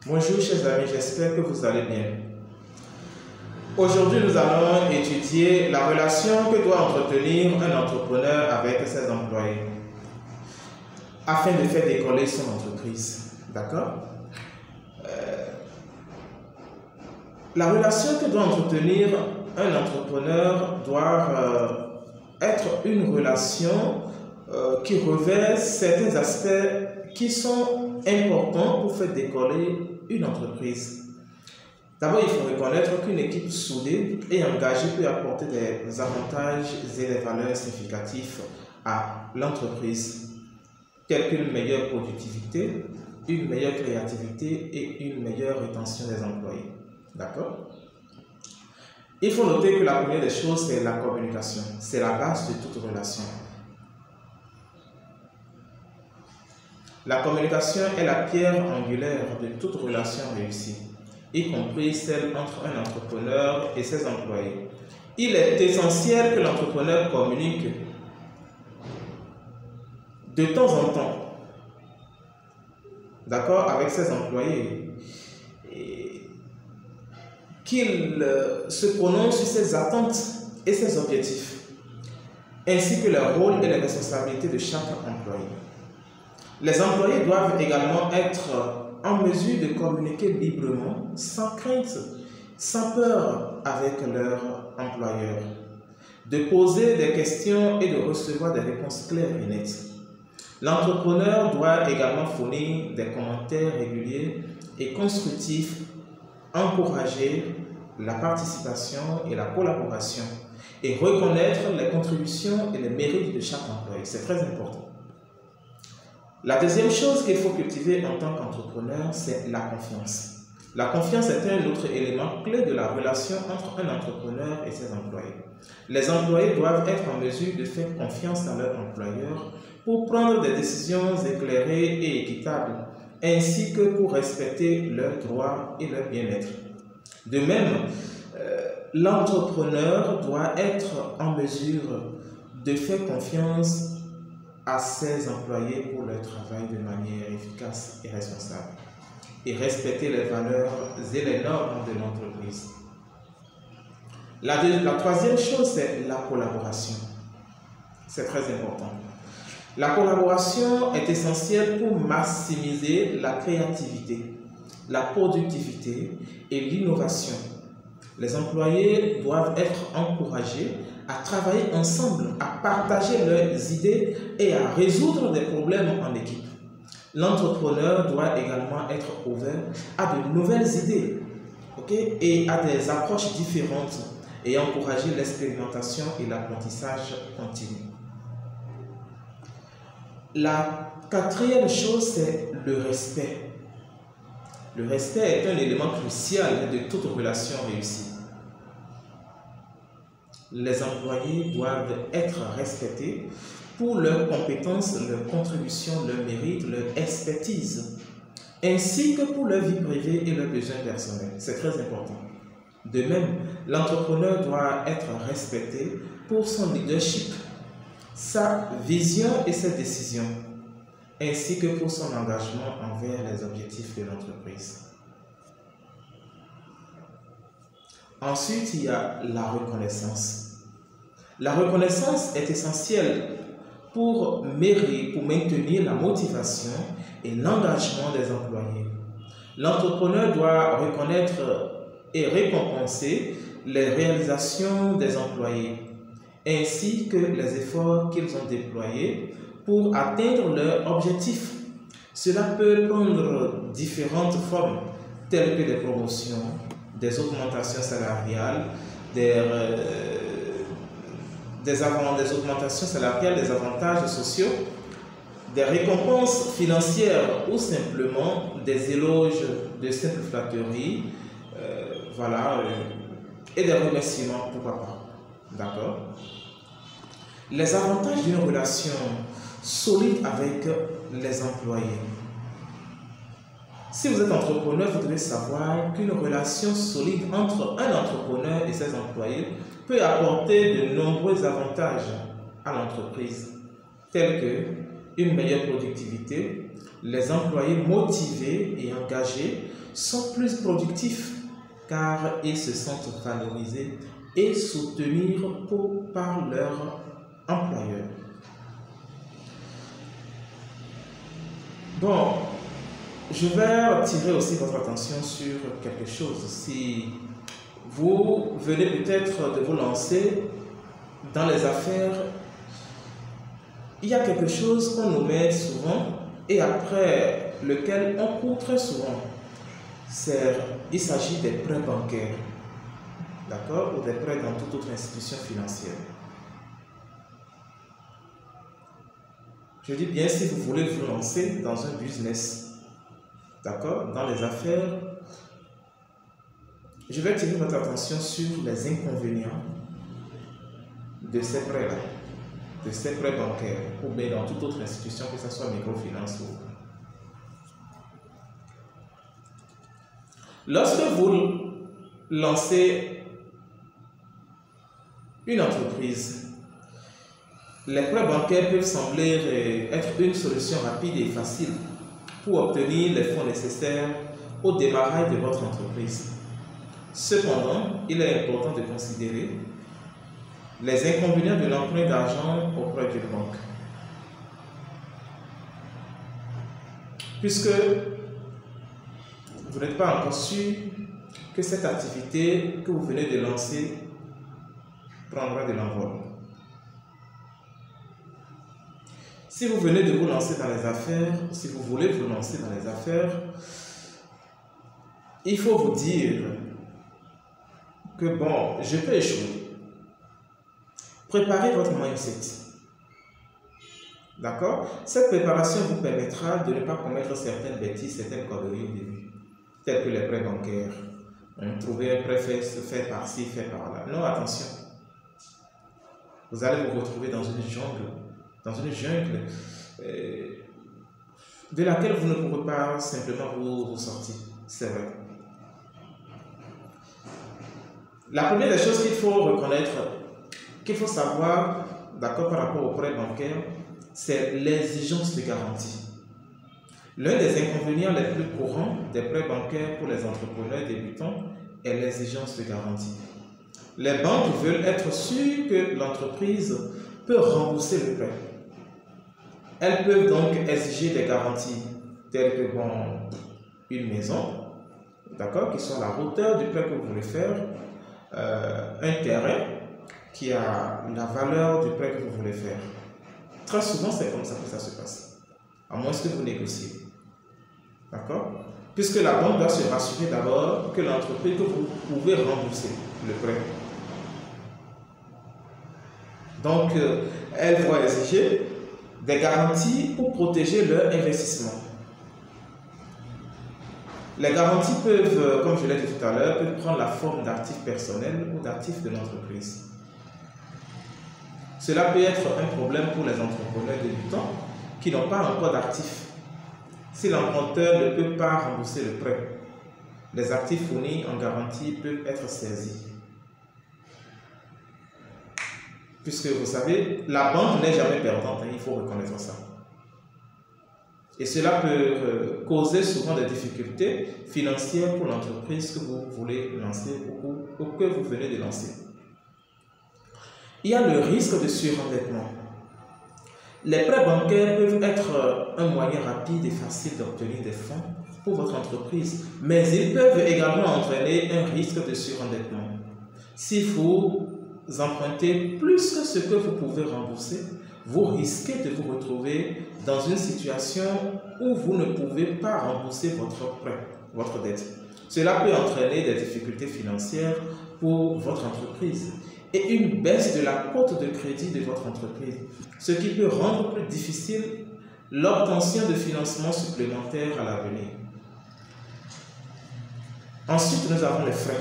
Bonjour chers amis, j'espère que vous allez bien. Aujourd'hui, nous allons étudier la relation que doit entretenir un entrepreneur avec ses employés afin de faire décoller son entreprise. D'accord? La relation que doit entretenir un entrepreneur doit être une relation qui revêt certains aspects qui sont importants pour faire décoller une entreprise. D'abord, il faut reconnaître qu'une équipe soudée et engagée peut apporter des avantages et des valeurs significatives à l'entreprise, telles qu'une meilleure productivité, une meilleure créativité et une meilleure rétention des employés. D'accord? Il faut noter que la première des choses, c'est la communication. C'est la base de toute relation. La communication est la pierre angulaire de toute relation réussie, y compris celle entre un entrepreneur et ses employés. Il est essentiel que l'entrepreneur communique de temps en temps, d'accord, avec ses employés, qu'il se prononce sur ses attentes et ses objectifs, ainsi que le rôle et les responsabilités de chaque employé. Les employés doivent également être en mesure de communiquer librement, sans crainte, sans peur avec leur employeur, de poser des questions et de recevoir des réponses claires et nettes. L'entrepreneur doit également fournir des commentaires réguliers et constructifs, encourager la participation et la collaboration et reconnaître les contributions et les mérites de chaque employé. C'est très important. La deuxième chose qu'il faut cultiver en tant qu'entrepreneur, c'est la confiance. La confiance est un autre élément clé de la relation entre un entrepreneur et ses employés. Les employés doivent être en mesure de faire confiance à leur employeur pour prendre des décisions éclairées et équitables, ainsi que pour respecter leurs droits et leur bien-être. De même, l'entrepreneur doit être en mesure de faire confiance à ses employés pour leur travail de manière efficace et responsable et respecter les valeurs et les normes de l'entreprise. La troisième chose, c'est la collaboration. C'est très important. La collaboration est essentielle pour maximiser la créativité, la productivité et l'innovation. Les employés doivent être encouragés à travailler ensemble, à partager leurs idées et à résoudre des problèmes en équipe. L'entrepreneur doit également être ouvert à de nouvelles idées, et à des approches différentes et encourager l'expérimentation et l'apprentissage continu. La quatrième chose, c'est le respect. Le respect est un élément crucial de toute relation réussie. Les employés doivent être respectés pour leurs compétences, leurs contributions, leurs mérites, leur expertise, ainsi que pour leur vie privée et leurs besoins personnels. C'est très important. De même, l'entrepreneur doit être respecté pour son leadership, sa vision et ses décisions, ainsi que pour son engagement envers les objectifs de l'entreprise. Ensuite, il y a la reconnaissance. La reconnaissance est essentielle pour maintenir la motivation et l'engagement des employés. L'entrepreneur doit reconnaître et récompenser les réalisations des employés, ainsi que les efforts qu'ils ont déployés pour atteindre leurs objectifs. Cela peut prendre différentes formes, telles que des promotions, des augmentations salariales, des augmentations salariales, des avantages sociaux, des récompenses financières ou simplement des éloges de simple flatterie, et des remerciements, pourquoi pas. D'accord? Les avantages d'une relation solide avec les employés. Si vous êtes entrepreneur, vous devez savoir qu'une relation solide entre un entrepreneur et ses employés peut apporter de nombreux avantages à l'entreprise, tels que une meilleure productivité, les employés motivés et engagés sont plus productifs car ils se sentent valorisés et soutenus par leur employeur. Bon, je vais attirer aussi votre attention sur quelque chose. Si vous venez peut-être de vous lancer dans les affaires, il y a quelque chose qu'on omet souvent et après lequel on court très souvent. Il s'agit des prêts bancaires, d'accord, ou des prêts dans toute autre institution financière. Je dis bien si vous voulez vous lancer dans un business, d'accord, dans les affaires, je vais attirer votre attention sur les inconvénients de ces prêts-là, de ces prêts bancaires, ou bien dans toute autre institution, que ce soit microfinance ou... Lorsque vous lancez une entreprise, les prêts bancaires peuvent sembler être une solution rapide et facile pour obtenir les fonds nécessaires au démarrage de votre entreprise. Cependant, il est important de considérer les inconvénients de l'emprunt d'argent auprès d'une banque. Puisque vous n'êtes pas encore sûr que cette activité que vous venez de lancer prendra de l'envol. Si vous venez de vous lancer dans les affaires, si vous voulez vous lancer dans les affaires, il faut vous dire que bon, je peux échouer. Préparez votre mindset. D'accord? Cette préparation vous permettra de ne pas commettre certaines bêtises, certaines conneries au début, telles que les prêts bancaires. Trouver un prêt fait par-ci, fait par-là. Non, attention. Vous allez vous retrouver dans une jungle de laquelle vous ne pourrez pas simplement vous sortir. C'est vrai. La première des choses qu'il faut reconnaître, qu'il faut savoir, d'accord, par rapport aux prêts bancaires, c'est l'exigence de garantie. L'un des inconvénients les plus courants des prêts bancaires pour les entrepreneurs débutants est l'exigence de garantie. Les banques veulent être sûres que l'entreprise peut rembourser le prêt. Elles peuvent donc exiger des garanties telles que une maison, d'accord, qui soit à la hauteur du prêt que vous voulez faire, un terrain qui a la valeur du prêt que vous voulez faire. Très souvent, c'est comme ça que ça se passe, à moins que vous négociez. D'accord? Puisque la banque doit se rassurer d'abord que l'entreprise, que vous pouvez rembourser le prêt. Donc, elles vont exiger des garanties pour protéger leur investissement. Les garanties peuvent, comme je l'ai dit tout à l'heure, peuvent prendre la forme d'actifs personnels ou d'actifs de l'entreprise. Cela peut être un problème pour les entrepreneurs débutants qui n'ont pas encore d'actifs. Si l'emprunteur ne peut pas rembourser le prêt, les actifs fournis en garantie peuvent être saisis. Puisque vous savez, la banque n'est jamais perdante, il faut reconnaître ça. Et cela peut causer souvent des difficultés financières pour l'entreprise que vous voulez lancer ou que vous venez de lancer. Il y a le risque de surendettement. Les prêts bancaires peuvent être un moyen rapide et facile d'obtenir des fonds pour votre entreprise, mais ils peuvent également entraîner un risque de surendettement. Si vous empruntez plus que ce que vous pouvez rembourser, vous risquez de vous retrouver dans une situation où vous ne pouvez pas rembourser votre prêt, votre dette. Cela peut entraîner des difficultés financières pour votre entreprise et une baisse de la cote de crédit de votre entreprise, ce qui peut rendre plus difficile l'obtention de financements supplémentaires à l'avenir. Ensuite, nous avons les frais.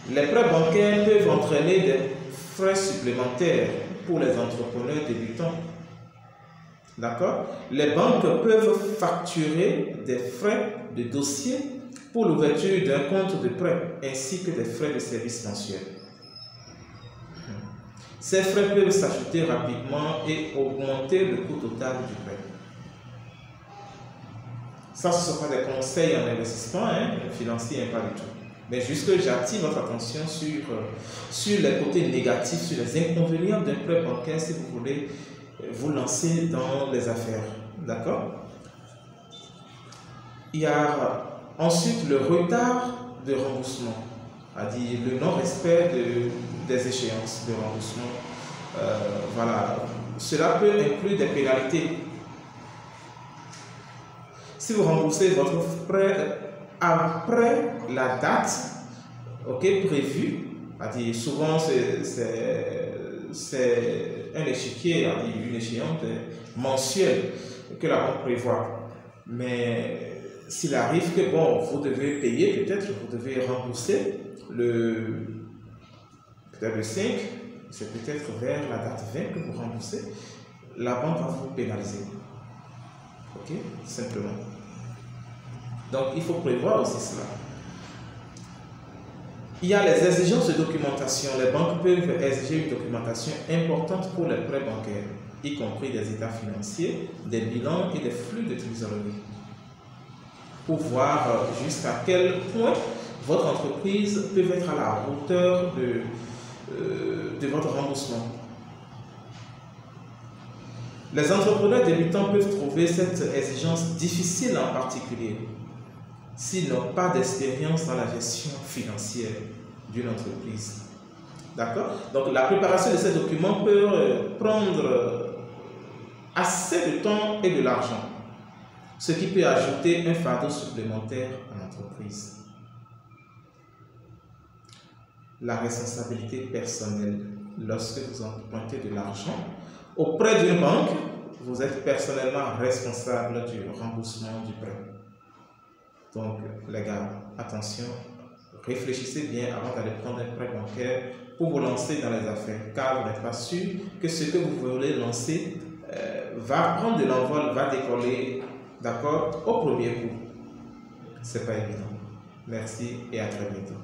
Les prêts bancaires peuvent entraîner des frais supplémentaires pour les entrepreneurs débutants. D'accord? Les banques peuvent facturer des frais de dossier pour l'ouverture d'un compte de prêt ainsi que des frais de service mensuels. Ces frais peuvent s'ajouter rapidement et augmenter le coût total du prêt. Ça, ce ne sont pas des conseils en investissement financier, pas du tout. Mais juste que j'attire votre attention sur les côtés négatifs, sur les inconvénients d'un prêt bancaire si vous voulez vous lancer dans les affaires. D'accord? Il y a ensuite le retard de remboursement, c'est-à-dire le non-respect des échéances de remboursement. Voilà. Cela peut inclure des pénalités. Si vous remboursez votre prêt après la date prévue, c'est-à-dire souvent c'est un échiquier, une échéance mensuelle que la banque prévoit. Mais s'il arrive que vous devez payer, peut-être vous devez rembourser peut-être le 5, c'est peut-être vers la date 20 que vous remboursez, la banque va vous pénaliser. Ok, simplement. Donc, il faut prévoir aussi cela. Il y a les exigences de documentation. Les banques peuvent exiger une documentation importante pour les prêts bancaires, y compris des états financiers, des bilans et des flux de trésorerie, pour voir jusqu'à quel point votre entreprise peut être à la hauteur de votre remboursement. Les entrepreneurs débutants peuvent trouver cette exigence difficile en particulier s'ils n'ont pas d'expérience dans la gestion financière d'une entreprise. D'accord? Donc la préparation de ces documents peut prendre assez de temps et de l'argent, ce qui peut ajouter un fardeau supplémentaire à l'entreprise. La responsabilité personnelle. Lorsque vous empruntez de l'argent auprès d'une banque, vous êtes personnellement responsable du remboursement du prêt. Donc, les gars, attention, réfléchissez bien avant d'aller prendre un prêt bancaire pour vous lancer dans les affaires, car vous n'êtes pas sûr que ce que vous voulez lancer va prendre de l'envol, va décoller, d'accord, au premier coup. Ce n'est pas évident. Merci et à très bientôt.